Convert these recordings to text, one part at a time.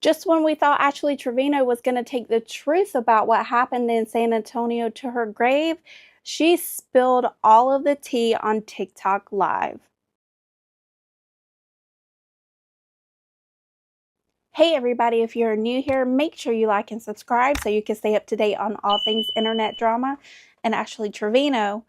Just when we thought Ashley Trevino was going to take the truth about what happened in San Antonio to her grave, she spilled all of the tea on TikTok Live. Hey everybody, if you're new here, make sure you like and subscribe so you can stay up to date on all things internet drama and Ashley Trevino.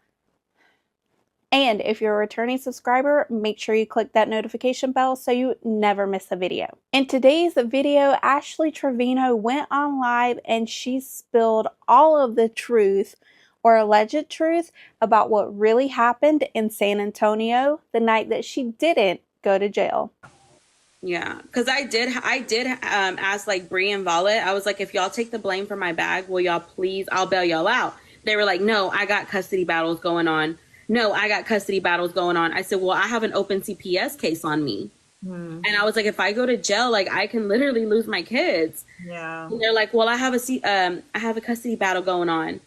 And if you're a returning subscriber, make sure you click that notification bell so you never miss a video. In today's video, Ashley Trevino went on live and she spilled all of the truth or alleged truth about what really happened in San Antonio the night that she didn't go to jail. Yeah, because I did ask like Bree and Violet. I was like, if y'all take the blame for my bag, will y'all please, I'll bail y'all out. They were like, no, I got custody battles going on. No, I got custody battles going on. I said, well, I have an open CPS case on me. And I was like, if I go to jail, like I can literally lose my kids. Yeah. And they're like, well, I have a custody battle going on.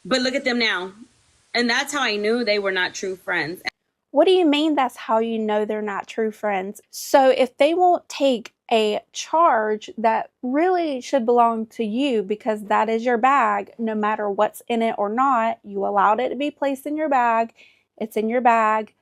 But look at them now. And that's how I knew they were not true friends. What do you mean that's how you know they're not true friends? So if they won't take a charge that really should belong to you because that is your bag, no matter what's in it or not, you allowed it to be placed in your bag, it's in your bag.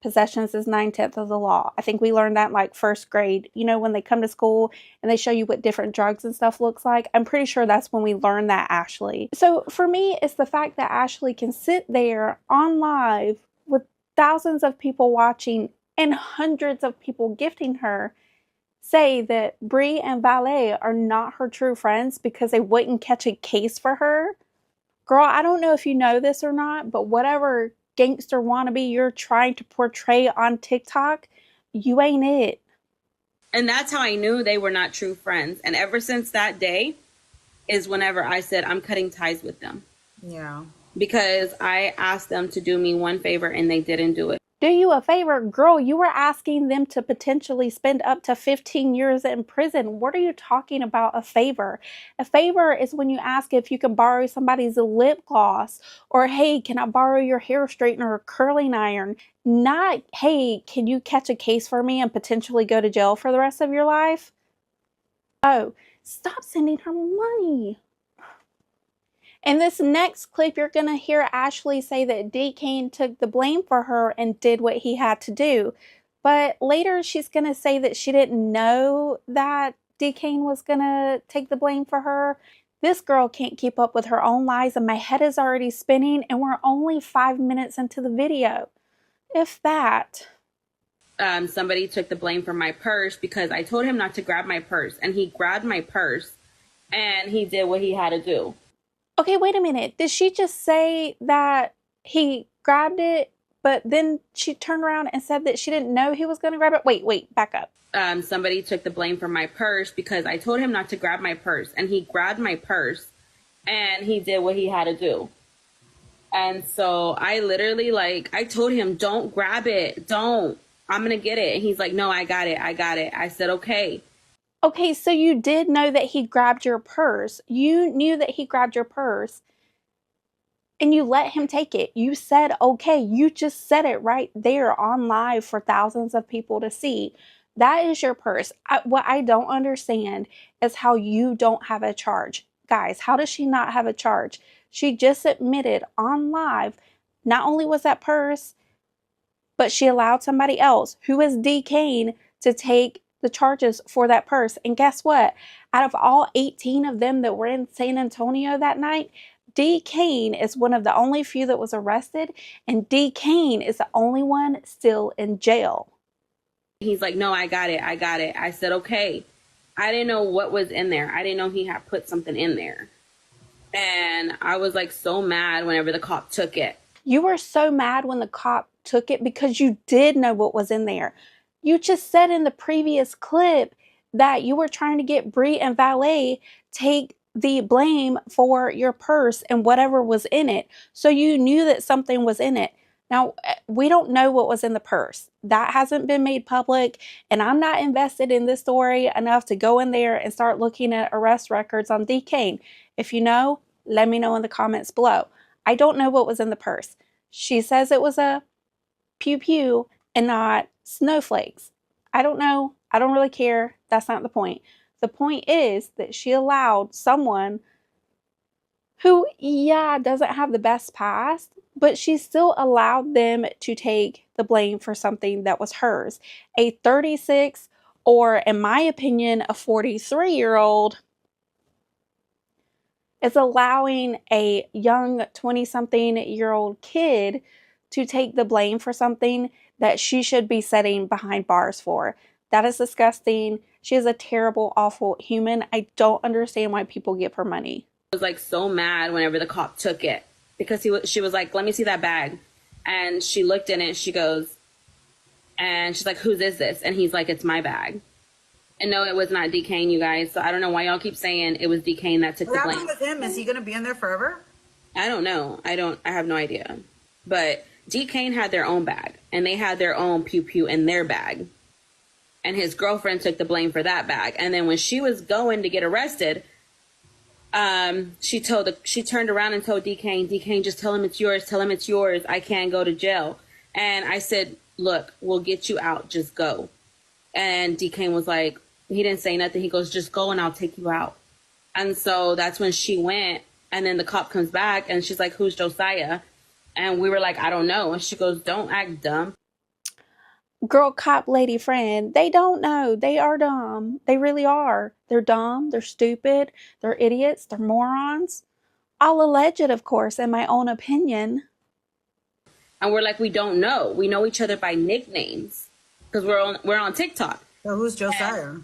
Possessions is 9/10 of the law. I think we learned that in like first grade, you know, when they come to school and they show you what different drugs and stuff looks like. I'm pretty sure that's when we learned that, Ashley. So for me, it's the fact that Ashley can sit there on live with thousands of people watching and hundreds of people gifting her, say that Bree and Valet are not her true friends because they wouldn't catch a case for her. Girl, I don't know if you know this or not, but whatever gangster wannabe you're trying to portray on TikTok, you ain't it. And that's how I knew they were not true friends. And ever since that day is whenever I said I'm cutting ties with them. Yeah. Because I asked them to do me one favor and they didn't do it. Do you a favor? Girl, you were asking them to potentially spend up to 15 years in prison. What are you talking about a favor? A favor is when you ask if you can borrow somebody's lip gloss or, hey, can I borrow your hair straightener or curling iron? Not, hey, can you catch a case for me and potentially go to jail for the rest of your life? Oh, stop sending her money. In this next clip, you're going to hear Ashley say that Dkane took the blame for her and did what he had to do. But later, she's going to say that she didn't know that Dkane was going to take the blame for her. This girl can't keep up with her own lies, and my head is already spinning, and we're only 5 minutes into the video. If that. Somebody took the blame for my purse because I told him not to grab my purse. And he grabbed my purse and he did what he had to do. Okay, wait a minute. Did she just say that he grabbed it, but then she turned around and said that she didn't know he was going to grab it? Wait, back up. Somebody took the blame for my purse because I told him not to grab my purse. And he grabbed my purse and he did what he had to do. And so I literally, I told him, don't grab it. Don't. I'm going to get it. And he's like, no, I got it. I said, okay. Okay, so you did know that he grabbed your purse. You knew that he grabbed your purse and you let him take it. You said, okay, you just said it right there on live for thousands of people to see. That is your purse. What I don't understand is how you don't have a charge. Guys, how does she not have a charge? She just admitted on live, not only was that purse, but she allowed somebody else, who is Dkane, to take the charges for that purse. And guess what? Out of all 18 of them that were in San Antonio that night, Dkane is one of the only few that was arrested, and Dkane is the only one still in jail. He's like, no, I got it. I said, okay. I didn't know what was in there. I didn't know he had put something in there. And I was like so mad whenever the cop took it. You were so mad when the cop took it because you did know what was in there. You just said in the previous clip that you were trying to get Bree and Valet take the blame for your purse and whatever was in it. So you knew that something was in it. Now, we don't know what was in the purse. That hasn't been made public, and I'm not invested in this story enough to go in there and start looking at arrest records on Dkane. If you know, let me know in the comments below. I don't know what was in the purse. She says it was a pew-pew and not snowflakes. I don't know. I don't really care. That's not the point. The point is that she allowed someone who, yeah, doesn't have the best past, but she still allowed them to take the blame for something that was hers. A 36, or in my opinion, a 43-year-old is allowing a young 20-something-year-old kid to take the blame for something that she should be sitting behind bars for. That is disgusting. She is a terrible, awful human. I don't understand why people give her money. Was like so mad whenever the cop took it, because she was like, let me see that bag. And she looked in it, she goes, and she's like, whose is this? And he's like, it's my bag. And no, it was not Dkane, you guys. So I don't know why y'all keep saying it was Dkane that took the blame. What happened with him? Is he going to be in there forever? I don't know. I have no idea. But Dkane had their own bag, and they had their own pew pew in their bag. And his girlfriend took the blame for that bag. And then when she was going to get arrested, she turned around and told Dkane, just tell him it's yours. Tell him it's yours. I can't go to jail. And I said, look, we'll get you out. Just go. And Dkane was like, he didn't say nothing. He goes, just go and I'll take you out. And so that's when she went. And then the cop comes back and she's like, who's Josiah? And we were like, I don't know. And she goes, don't act dumb. Girl, cop, lady, friend, they don't know. They are dumb. They really are. They're dumb. They're stupid. They're idiots. They're morons. I'll allege it, of course, in my own opinion. And we're like, we don't know. We know each other by nicknames because we're on TikTok. So who's Josiah? And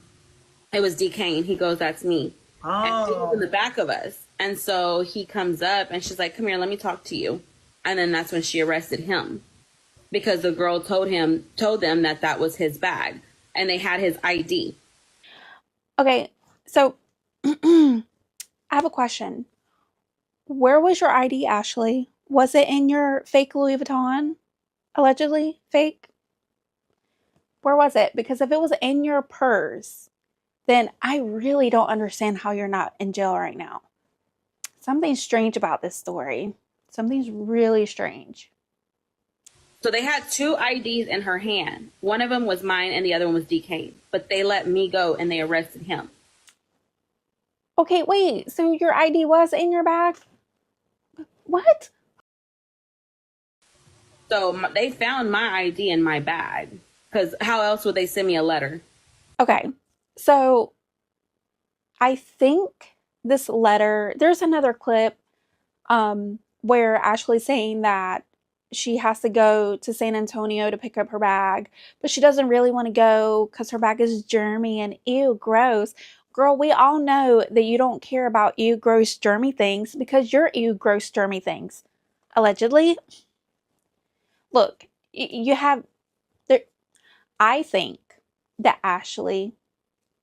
it was Dkane. He goes, that's me. Oh. And she was in the back of us. And so he comes up and she's like, come here, let me talk to you. And then that's when she arrested him, because the girl told them that was his bag, and they had his ID. Okay, so I have a question. Where was your ID, Ashley? Was it in your fake Louis Vuitton? Allegedly fake? Where was it? Because if it was in your purse, then I really don't understand how you're not in jail right now. Something's strange about this story. Something's really strange. So they had two IDs in her hand. One of them was mine and the other one was Dkane. But they let me go and they arrested him. Okay, wait. So your ID was in your bag? What? So they found my ID in my bag. Because how else would they send me a letter? Okay. So I think this letter, there's another clip where Ashley's saying that she has to go to San Antonio to pick up her bag, but she doesn't really want to go because her bag is germy and ew, gross. Girl, we all know that you don't care about ew, gross, germy things because you're ew, gross, germy things. Allegedly. Look, you have... I think that Ashley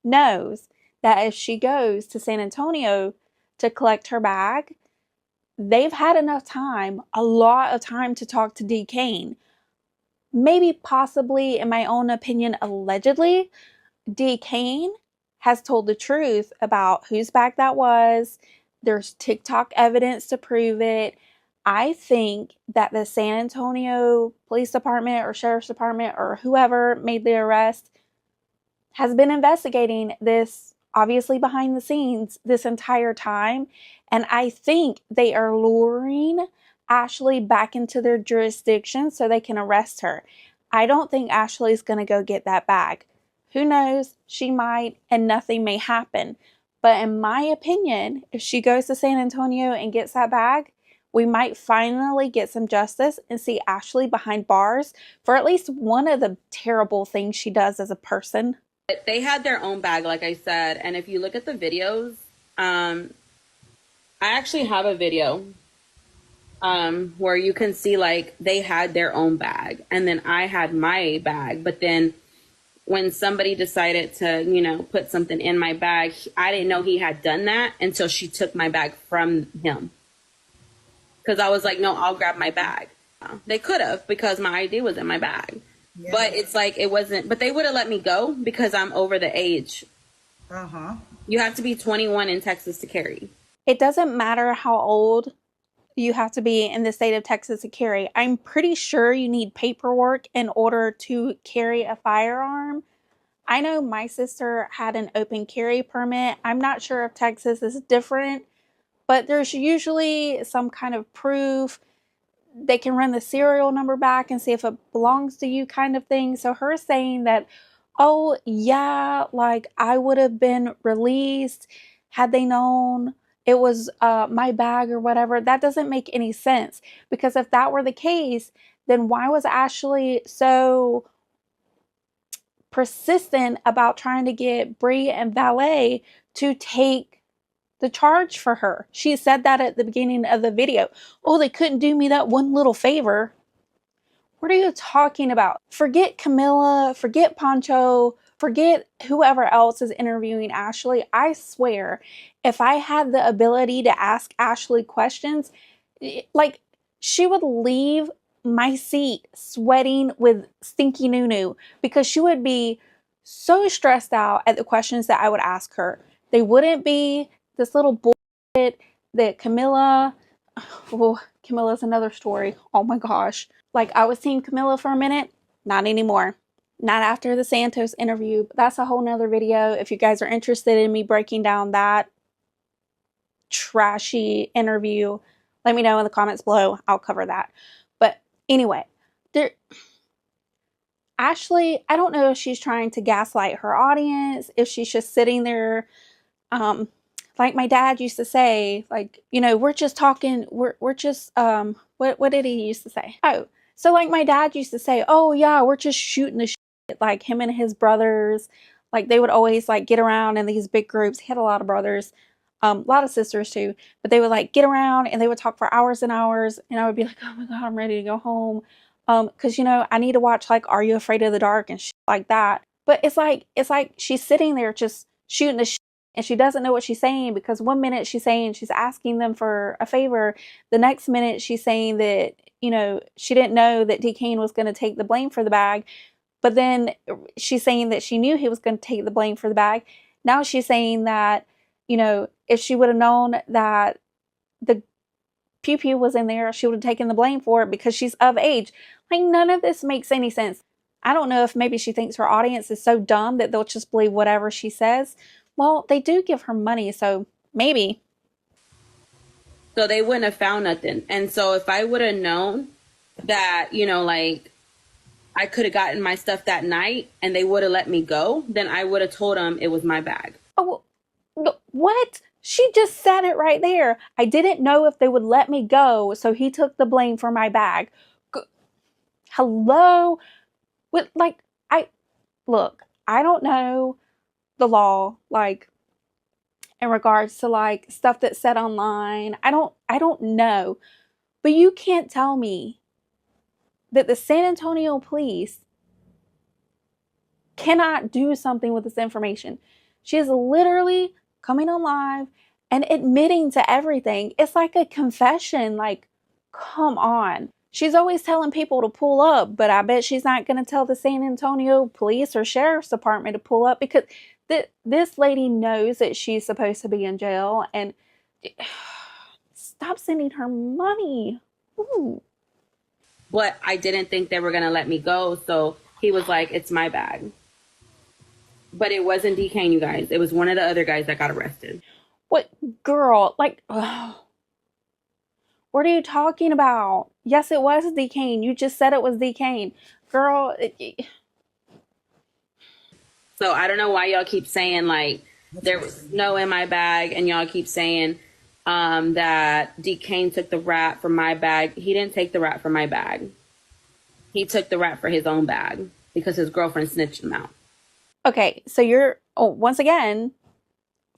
knows that if she goes to San Antonio to collect her bag, they've had enough time, a lot of time, to talk to Dkane. Maybe, possibly, in my own opinion, allegedly, Dkane has told the truth about whose bag that was. There's TikTok evidence to prove it. I think that the San Antonio Police Department or Sheriff's Department or whoever made the arrest has been investigating this, obviously behind the scenes, this entire time. And I think they are luring Ashley back into their jurisdiction so they can arrest her. I don't think Ashley's going to go get that bag. Who knows? She might, and nothing may happen. But in my opinion, if she goes to San Antonio and gets that bag, we might finally get some justice and see Ashley behind bars for at least one of the terrible things she does as a person. They had their own bag, like I said. And if you look at the videos, I actually have a video where you can see like they had their own bag and then I had my bag. But then when somebody decided to, put something in my bag, I didn't know he had done that until she took my bag from him. Because I was like, no, I'll grab my bag. They could have, because my ID was in my bag. Yeah. But it's like, it wasn't, but they would have let me go because I'm over the age. Uh-huh. You have to be 21 in Texas to carry. It doesn't matter how old you have to be in the state of Texas to carry. I'm pretty sure you need paperwork in order to carry a firearm. I know my sister had an open carry permit. I'm not sure if Texas is different, but there's usually some kind of proof. They can run the serial number back and see if it belongs to you, kind of thing. So her saying that, oh yeah, like I would have been released had they known it was my bag or whatever, that doesn't make any sense. Because if that were the case, then why was Ashley so persistent about trying to get Bree and Valet to take the charge for her? She said that at the beginning of the video. Oh, they couldn't do me that one little favor. What are you talking about? Forget Camilla, forget Pancho, forget whoever else is interviewing Ashley. I swear, if I had the ability to ask Ashley questions, like, she would leave my seat sweating with stinky noo because she would be so stressed out at the questions that I would ask her. They wouldn't be this little bullshit that Camilla, oh, Camilla's another story. Oh my gosh. Like, I was team Camilla for a minute. Not anymore. Not after the Santos interview. But that's a whole nother video. If you guys are interested in me breaking down that trashy interview, let me know in the comments below. I'll cover that. But anyway, Ashley, I don't know if she's trying to gaslight her audience, if she's just sitting there, like my dad used to say, like, you know, we're just talking, we're just, what did he used to say? Oh, so like my dad used to say, oh yeah, we're just shooting the shit, like him and his brothers, like they would always like get around in these big groups. He had a lot of brothers, a lot of sisters too, but they would like get around and they would talk for hours and hours, and I would be like, oh my God, I'm ready to go home. Cause you know, I need to watch like Are You Afraid of the Dark and shit like that. But it's like she's sitting there just shooting the shit, and she doesn't know what she's saying, because one minute she's saying she's asking them for a favor. The next minute she's saying that, you know, she didn't know that Dkane was going to take the blame for the bag. But then she's saying that she knew he was going to take the blame for the bag. Now she's saying that, you know, if she would have known that the Pew Pew was in there, she would have taken the blame for it because she's of age. Like, none of this makes any sense. I don't know if maybe she thinks her audience is so dumb that they'll just believe whatever she says. Well, they do give her money, so maybe. So they wouldn't have found nothing. And so if I would have known that, you know, like I could have gotten my stuff that night and they would have let me go, then I would have told them it was my bag. Oh, what? She just said it right there. I didn't know if they would let me go, so he took the blame for my bag. Hello? Like, look, I don't know the law, like, in regards to like stuff that's said online. I don't know. But you can't tell me that the San Antonio police cannot do something with this information. She is literally coming on live and admitting to everything. It's like a confession. Like, come on. She's always telling people to pull up, but I bet she's not going to tell the San Antonio police or sheriff's department to pull up, because this lady knows that she's supposed to be in jail. And stop sending her money. Ooh. But I didn't think they were going to let me go. So he was like, it's my bag. But it wasn't Dkane, you guys. It was one of the other guys that got arrested. What, girl? Like, what are you talking about? Yes, it was Dkane. You just said it was Dkane. Girl. So I don't know why y'all keep saying like there was no in my bag, and y'all keep saying that Dkane took the rat from my bag. He didn't take the rat from my bag. He took the rat for his own bag because his girlfriend snitched him out. Okay, so you're, once again,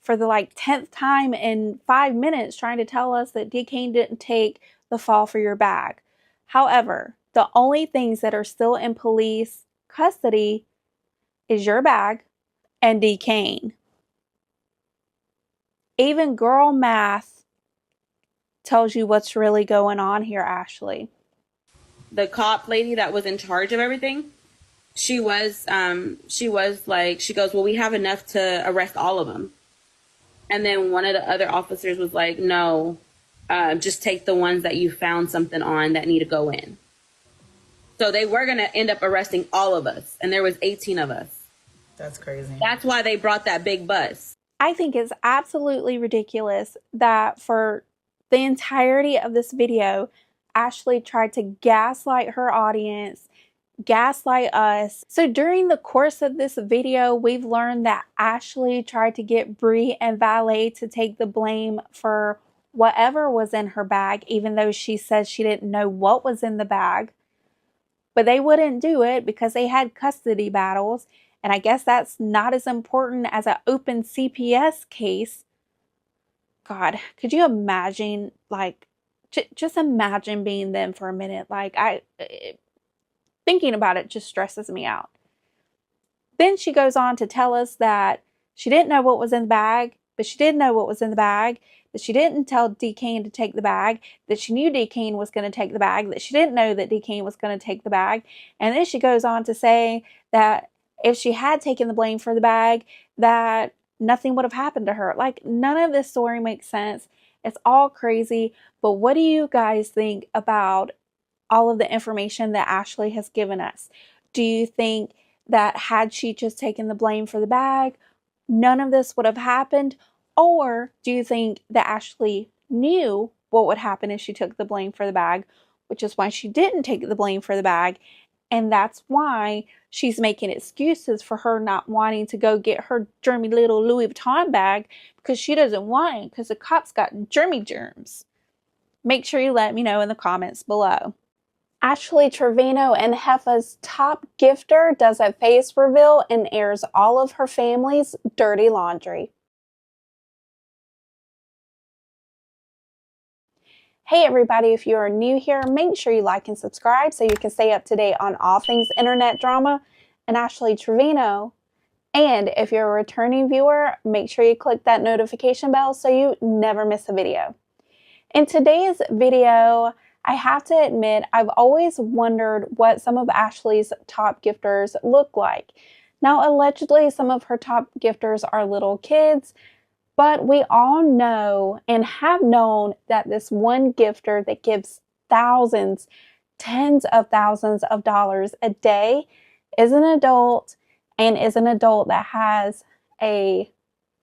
for the like 10th time in 5 minutes, trying to tell us that Dkane didn't take the fall for your bag. However, the only things that are still in police custody is your bag and Dkane. Even girl math tells you what's really going on here, Ashley. The cop lady that was in charge of everything, she was like, she goes, well, we have enough to arrest all of them. And then one of the other officers was like, no, just take the ones that you found something on that need to go in. So they were going to end up arresting all of us. And there was 18 of us. That's crazy. That's why they brought that big bus. I think it's absolutely ridiculous that for the entirety of this video, Ashley tried to gaslight her audience, gaslight us. So during the course of this video, we've learned that Ashley tried to get Bree and Valet to take the blame for whatever was in her bag, even though she says she didn't know what was in the bag. But they wouldn't do it because they had custody battles. And I guess that's not as important as an open CPS case. God, could you imagine, like, just imagine being them for a minute. Like, thinking about it just stresses me out. Then she goes on to tell us that she didn't know what was in the bag, but she did know what was in the bag, that she didn't tell Dkane to take the bag, that she knew Dkane was going to take the bag, that she didn't know that Dkane was going to take the bag. And then she goes on to say that if she had taken the blame for the bag, that nothing would have happened to her. Like, none of this story makes sense. It's all crazy. But what do you guys think about all of the information that Ashley has given us? Do you think that had she just taken the blame for the bag, none of this would have happened? Or do you think that Ashley knew what would happen if she took the blame for the bag, which is why she didn't take the blame for the bag, and that's why she's making excuses for her not wanting to go get her germy little Louis Vuitton bag because she doesn't want it because the cops got germy germs? Make sure you let me know in the comments below. Ashley Trevino and Heffa's top gifter does a face reveal and airs all of her family's dirty laundry. Hey everybody, if you are new here, make sure you like and subscribe so you can stay up to date on all things internet drama and Ashley Trevino. And if you're a returning viewer, make sure you click that notification bell so you never miss a video. In today's video, I have to admit, I've always wondered what some of Ashley's top gifters look like. Now, allegedly, some of her top gifters are little kids, but we all know and have known that this one gifter that gives thousands, tens of thousands of dollars a day is an adult, and is an adult that has a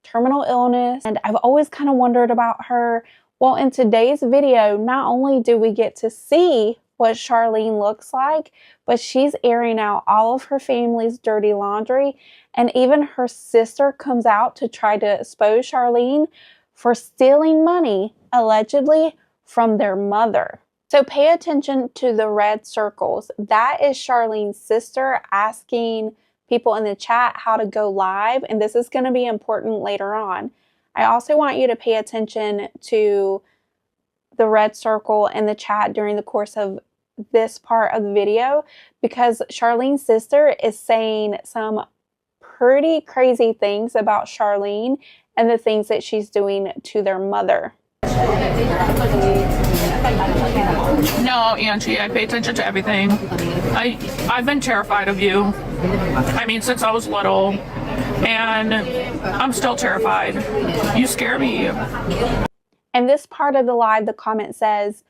terminal illness. And I've always kind of wondered about her. Well, in today's video, not only do we get to see what Charlene looks like, but she's airing out all of her family's dirty laundry, and even her sister comes out to try to expose Charlene for stealing money, allegedly, from their mother. So pay attention to the red circles. That is Charlene's sister asking people in the chat how to go live, and this is going to be important later on. I also want you to pay attention to the red circle in the chat during the course of this part of the video, because Charlene's sister is saying some pretty crazy things about Charlene and the things that she's doing to their mother. No, Angie, I pay attention to everything. I've been terrified of you. I mean, since I was little, and I'm still terrified. You scare me. And this part of the live, the comment says,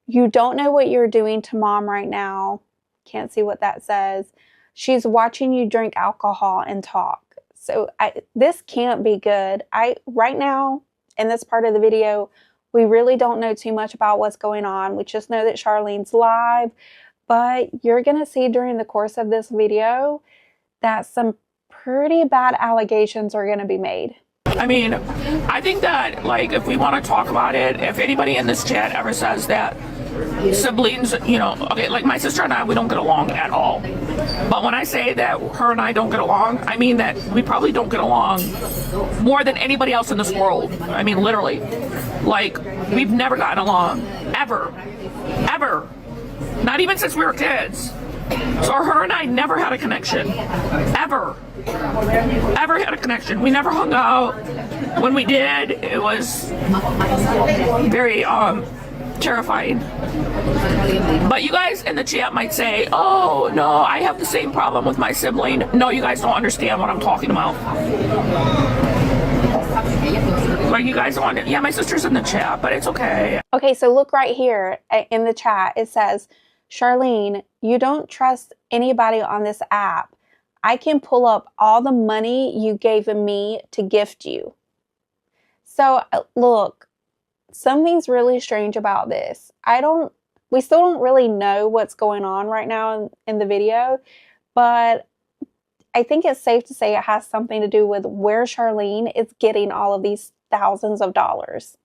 "You don't know what you're doing to mom right now." Can't see what that says. "She's watching you drink alcohol and talk." So this can't be good. Right now, in this part of the video, we really don't know too much about what's going on. We just know that Charlene's live, but you're going to see during the course of this video that some pretty bad allegations are going to be made. I mean, I think that, like, if we want to talk about it, if anybody in this chat ever says that siblings, you know, okay, like my sister and I, we don't get along at all. But when I say that her and I don't get along, I mean that we probably don't get along more than anybody else in this world. I mean, literally. Like, we've never gotten along. Ever. Ever. Not even since we were kids. So her and I never had a connection. Ever. Ever had a connection. We never hung out. When we did, it was very terrifying. But you guys in the chat might say, "Oh no, I have the same problem with my sibling." No, you guys don't understand what I'm talking about. Like, you guys want it. Yeah, my sister's in the chat, but it's okay. Okay, so look right here in the chat. It says, "Charlene, you don't trust anybody on this app. I can pull up all the money you gave me to gift you. So look, something's really strange about this. We still don't really know what's going on right now in the video, but I think it's safe to say it has something to do with where Charlene is getting all of these thousands of dollars.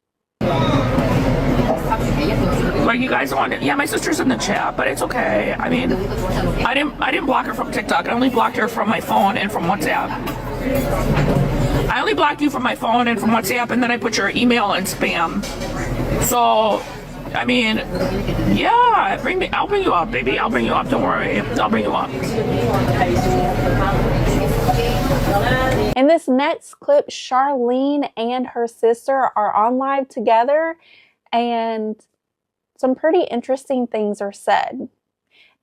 Like, you guys want it? Yeah, my sister's in the chat, but it's okay. I mean, I didn't block her from TikTok. I only blocked her from my phone and from WhatsApp. I only blocked you from my phone and from WhatsApp, and then I put your email in spam. So, I mean, yeah, I'll bring you up, baby. I'll bring you up. Don't worry. I'll bring you up. In this next clip, Charlene and her sister are on live together, and some pretty interesting things are said.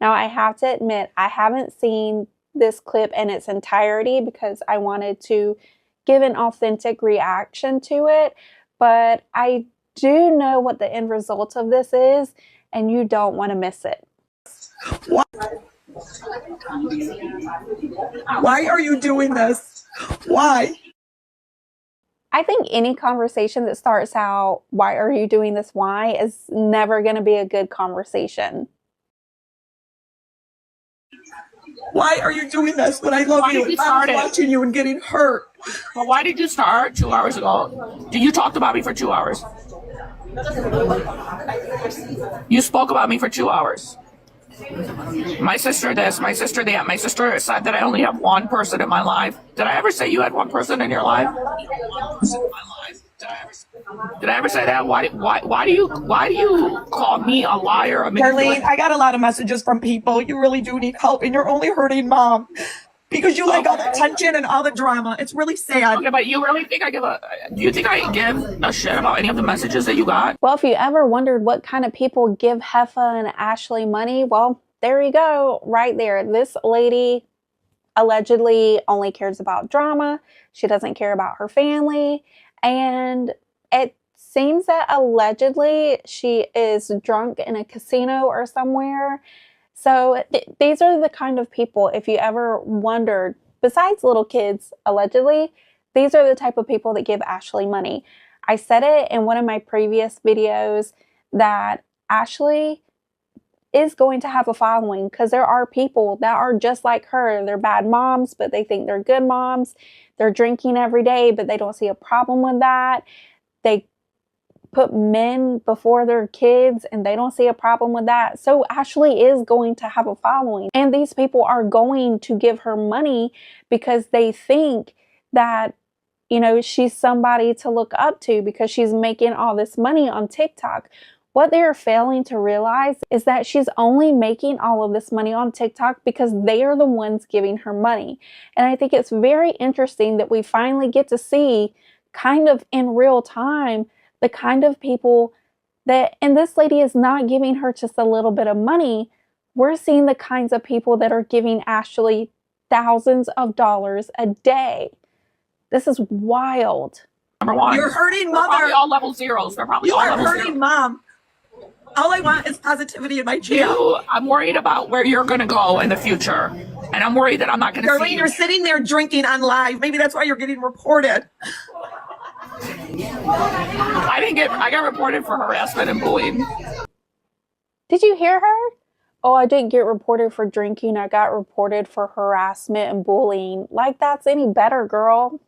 Now, I have to admit, I haven't seen this clip in its entirety because I wanted to give an authentic reaction to it, but I do know what the end result of this is, and you don't want to miss it. Why are you doing this? Why? I think any conversation that starts out, "Why are you doing this? Why?" is never going to be a good conversation. Why are you doing this when I love you? I'm watching you and getting hurt. But why did you start 2 hours ago? You talked about me for 2 hours. You spoke about me for 2 hours. My sister this, my sister that. My sister said that I only have one person in my life. Did I ever say you had one person in your life? Did I ever say that? Why do you call me a liar? Charlene, I got a lot of messages from people. You really do need help, and you're only hurting Mom. Because you like all the tension and all the drama. It's really sad. Okay, but you really think do you think I give a shit about any of the messages that you got? Well, if you ever wondered what kind of people give Heffa and Ashley money, well, there you go, right there. This lady allegedly only cares about drama. She doesn't care about her family. And it seems that allegedly she is drunk in a casino or somewhere. So these are the kind of people, if you ever wondered, besides little kids, allegedly, these are the type of people that give Ashley money. I said it in one of my previous videos that Ashley is going to have a following because there are people that are just like her. They're bad moms, but they think they're good moms. They're drinking every day, but they don't see a problem with that. They put men before their kids and they don't see a problem with that. So Ashley is going to have a following, and these people are going to give her money because they think that, you know, she's somebody to look up to because she's making all this money on TikTok. What they're failing to realize is that she's only making all of this money on TikTok because they are the ones giving her money. And I think it's very interesting that we finally get to see kind of in real time the kind of people that, and this lady is not giving her just a little bit of money. We're seeing the kinds of people that are giving Ashley thousands of dollars a day. This is wild. Number one, you're hurting Mother. They're probably all level zeros. They're probably you all are level hurting zeros. Mom. All I want is positivity in my channel. I'm worried about where you're going to go in the future. And I'm worried that I'm not going to see you. You're sitting there drinking on live. Maybe that's why you're getting reported. I got reported for harassment and bullying. Did you hear her? Oh, I didn't get reported for drinking. I got reported for harassment and bullying. Like that's any better, girl.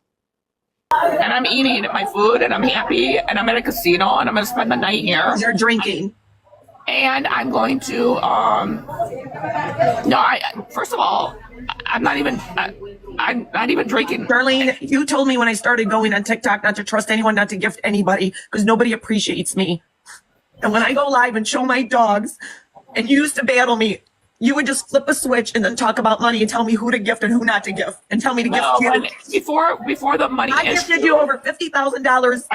And I'm eating my food and I'm happy and I'm at a casino and I'm going to spend the night here. You're drinking. And I'm going to, first of all, I'm not even drinking. Charlene, you told me when I started going on TikTok not to trust anyone, not to gift anybody, because nobody appreciates me. And when I go live and show my dogs, and you used to battle me, you would just flip a switch and then talk about money and tell me who to gift and who not to gift, and tell me to gift you. Before the money I gifted you over $50,000.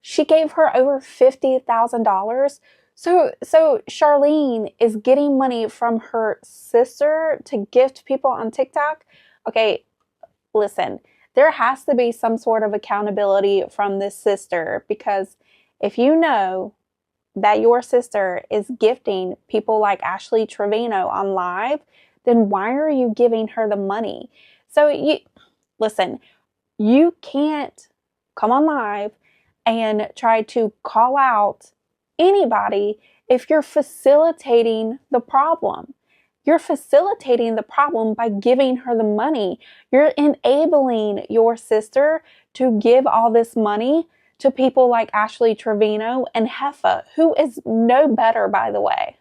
She gave her over $50,000. So Charlene is getting money from her sister to gift people on TikTok. Okay, listen, there has to be some sort of accountability from this sister, because if you know that your sister is gifting people like Ashley Trevino on live, then why are you giving her the money? So you listen, you can't come on live and try to call out anybody if you're facilitating the problem. You're facilitating the problem by giving her the money. You're enabling your sister to give all this money to people like Ashley Trevino and Heffa, who is no better, by the way.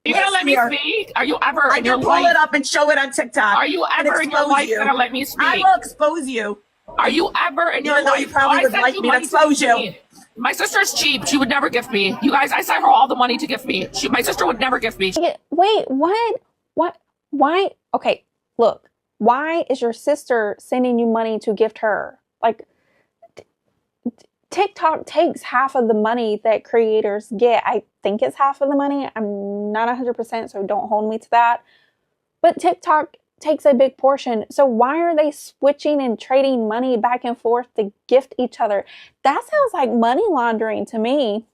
Are you gonna let me speak? Are you ever I in your can pull life? it up and show it on TikTok. Are you ever in your life gonna let me speak? I will expose you. Are you ever in your Even though life? you probably would like me to expose you. My sister's cheap. She would never gift me. You guys, I sent her all the money to gift me. My sister would never gift me. Wait, what? What? Why? Okay, look. Why is your sister sending you money to gift her? Like, TikTok takes half of the money that creators get. I think it's half of the money. I'm not 100%, so don't hold me to that. But TikTok takes a big portion. So why are they switching and trading money back and forth to gift each other? That sounds like money laundering to me.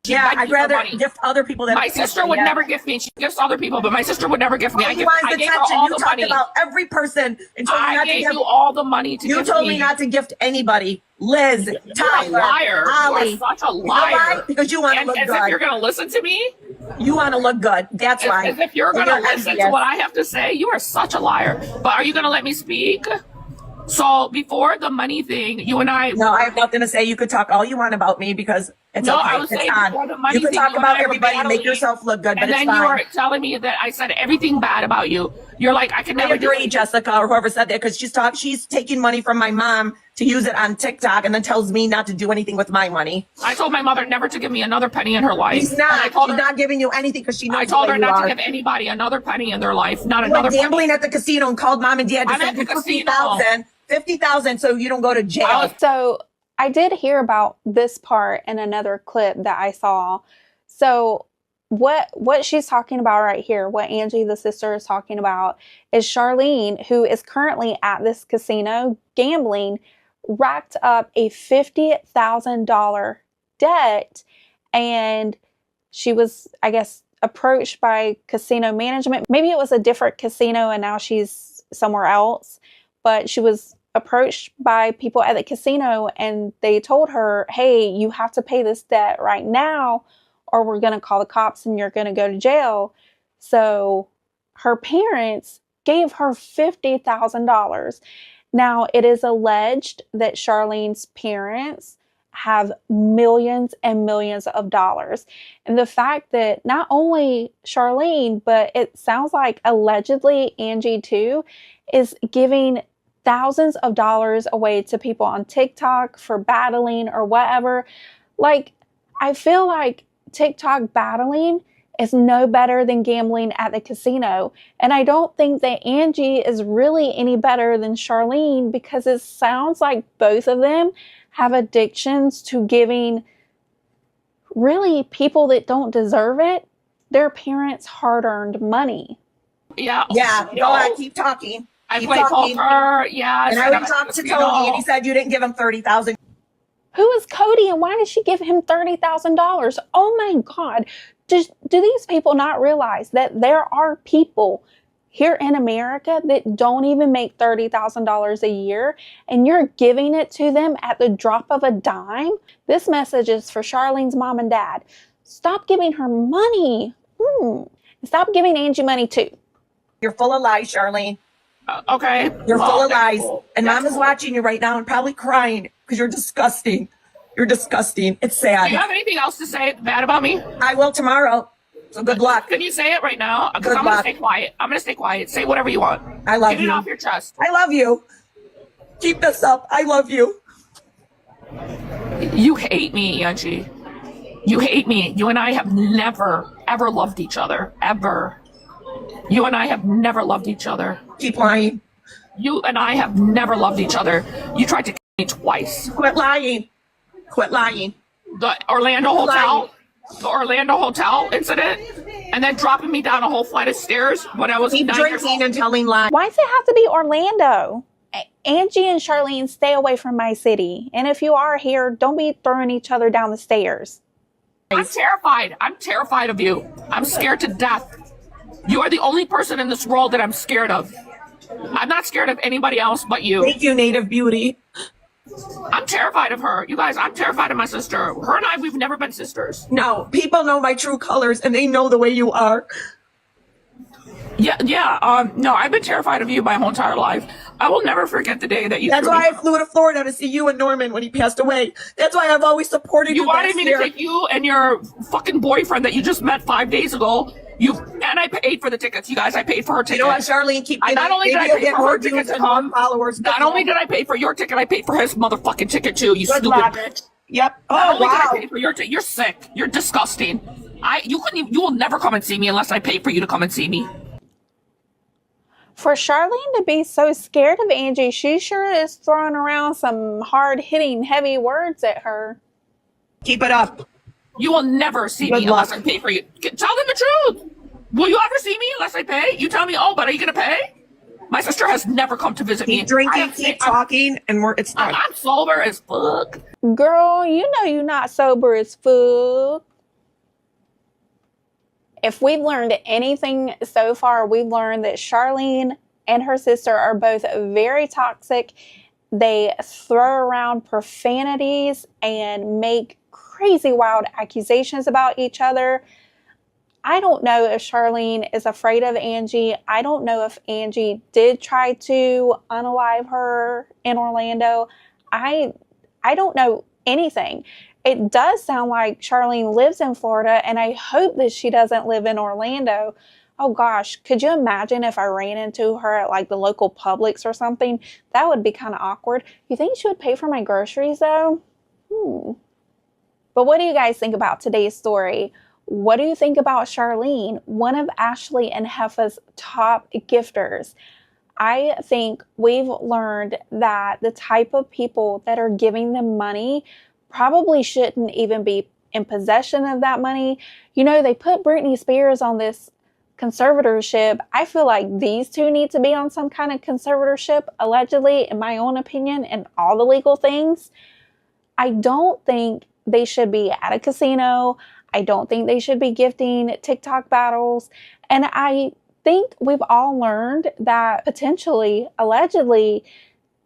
Yeah, I'd rather gift other people than my sister would never gift me. She gifts other people, but my sister would never gift me. I gave her all the money. You talked about every person and told me not to gift. You all the money to gift me. You told me not to gift anybody. Liz, Tyler, you're a liar. Holly. You are such a liar. You know why? Because you want to look good. As if you're going to listen to me? You want to look good. That's why. As if you're going to listen to what I have to say? You are such a liar. But are you going to let me speak? So before the money thing, you and I... No, I have nothing to say. You could talk all you want about me because it's okay. I was saying before the money you could thing, talk about everybody and make yourself look good, but it's fine. And then you were telling me that I said everything bad about you. You're like, I can never do it. Jessica, or whoever said that, because she's taking money from my mom to use it on TikTok and then tells me not to do anything with my money. I told my mother never to give me another penny in her life. She's not giving you anything because she knows. I told her not to give anybody another penny in their life. Not you another went gambling penny. At the casino and called mom and dad to send you 50,000 so you don't go to jail. So I did hear about this part in another clip that I saw. So what she's talking about right here, what Angie, the sister, is talking about is Charlene, who is currently at this casino gambling, racked up a $50,000 debt, and she was, I guess, approached by casino management. Maybe it was a different casino and now she's somewhere else, but she was approached by people at the casino and they told her, hey, you have to pay this debt right now or we're going to call the cops and you're going to go to jail. So her parents gave her $50,000. Now, it is alleged that Charlene's parents have millions and millions of dollars. And the fact that not only Charlene, but it sounds like allegedly Angie too, is giving thousands of dollars away to people on TikTok for battling or whatever. Like, I feel like TikTok battling is no better than gambling at the casino. And I don't think that Angie is really any better than Charlene because it sounds like both of them have addictions to giving really people that don't deserve it their parents' hard-earned money. Yeah. Go on, keep talking. I play poker, yes. And I would talk to Cody, and he said you didn't give him $30,000. Who is Cody, and why did she give him $30,000? Oh my God. Do these people not realize that there are people here in America that don't even make $30,000 a year, and you're giving it to them at the drop of a dime? This message is for Charlene's mom and dad. Stop giving her money. Stop giving Angie money too. You're full of lies, Charlene. Okay. You're full of lies. Cool. And mom is watching you right now and probably crying because you're disgusting. You're disgusting. It's sad. Do you have anything else to say bad about me? I will tomorrow. So good luck. Can you say it right now? Because I'm going to stay quiet. I'm going to stay quiet. Say whatever you want. I love you. Get it off your chest. I love you. Keep this up. I love you. You hate me, Angie. You hate me. You and I have never, ever loved each other. Ever. You and I have never loved each other. Keep lying. You and I have never loved each other. You tried to kill me twice. Quit lying. Quit lying. The Orlando Hotel. The Orlando Hotel incident. And then dropping me down a whole flight of stairs when I was Keep drinking and telling lies. Why does it have to be Orlando? Angie and Charlene, stay away from my city. And if you are here, don't be throwing each other down the stairs. I'm terrified. I'm terrified of you. I'm scared to death. You are the only person in this world that I'm scared of. I'm not scared of anybody else but you. Thank you, Native Beauty. I'm terrified of her. You guys, I'm terrified of my sister. Her and I, we've never been sisters. No, people know my true colors and they know the way you are. No, I've been terrified of you my whole entire life. I will never forget the day that you. That's why I flew to Florida to see you and Norman when he passed away. That's why I've always supported you. You wanted me to take you and your fucking boyfriend that you just met 5 days ago. And I paid for the tickets, you guys. I paid for her ticket. You know what, Charlene? Not only did I pay for her ticket to come, followers. Not only did I pay for your ticket, I paid for his motherfucking ticket too. You stupid bitch. Yep. Not Oh only did I wow. pay for your ticket, you're sick. You're disgusting. You will never come and see me unless I pay for you to come and see me. For Charlene to be so scared of Angie, she sure is throwing around some hard-hitting, heavy words at her. Keep it up. You will never see me unless I pay for you. Tell them the truth. Will you ever see me unless I pay? You tell me, oh, but are you going to pay? My sister has never come to visit me. Keep drinking, keep talking, and it's done. I'm sober as fuck. Girl, you know you're not sober as fuck. If we've learned anything so far, we've learned that Charlene and her sister are both very toxic. They throw around profanities and make crazy wild accusations about each other. I don't know if Charlene is afraid of Angie. I don't know if Angie did try to unalive her in Orlando. I don't know anything. It does sound like Charlene lives in Florida, and I hope that she doesn't live in Orlando. Oh gosh, could you imagine if I ran into her at like the local Publix or something? That would be kind of awkward. You think she would pay for my groceries though? But what do you guys think about today's story? What do you think about Charlene, one of Ashley and Heffa's top gifters? I think we've learned that the type of people that are giving them money probably shouldn't even be in possession of that money. You know, they put Britney Spears on this conservatorship. I feel like these two need to be on some kind of conservatorship, allegedly, in my own opinion, and all the legal things. I don't think they should be at a casino. I don't think they should be gifting TikTok battles. And I think we've all learned that potentially, allegedly,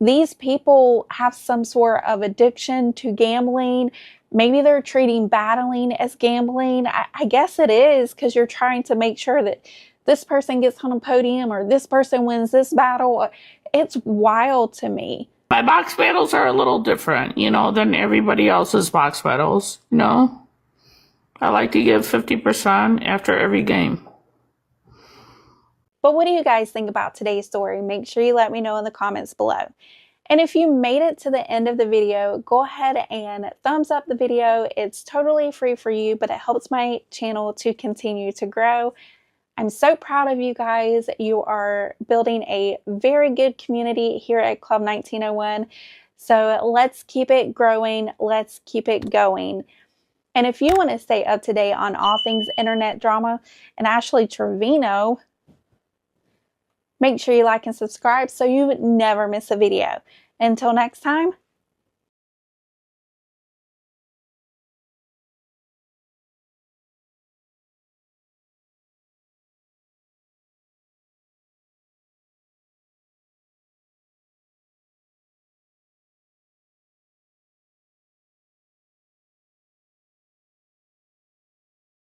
these people have some sort of addiction to gambling. Maybe they're treating battling as gambling. I guess it is, because you're trying to make sure that this person gets on a podium or this person wins this battle. It's wild to me. My box battles are a little different, than everybody else's box battles, I like to give 50% after every game. But what do you guys think about today's story? Make sure you let me know in the comments below. And if you made it to the end of the video, go ahead and thumbs up the video. It's totally free for you, but it helps my channel to continue to grow. I'm so proud of you guys. You are building a very good community here at Club 1901. So let's keep it growing. Let's keep it going. And if you want to stay up to date on all things internet drama and Ashley Trevino, make sure you like and subscribe so you never miss a video. Until next time,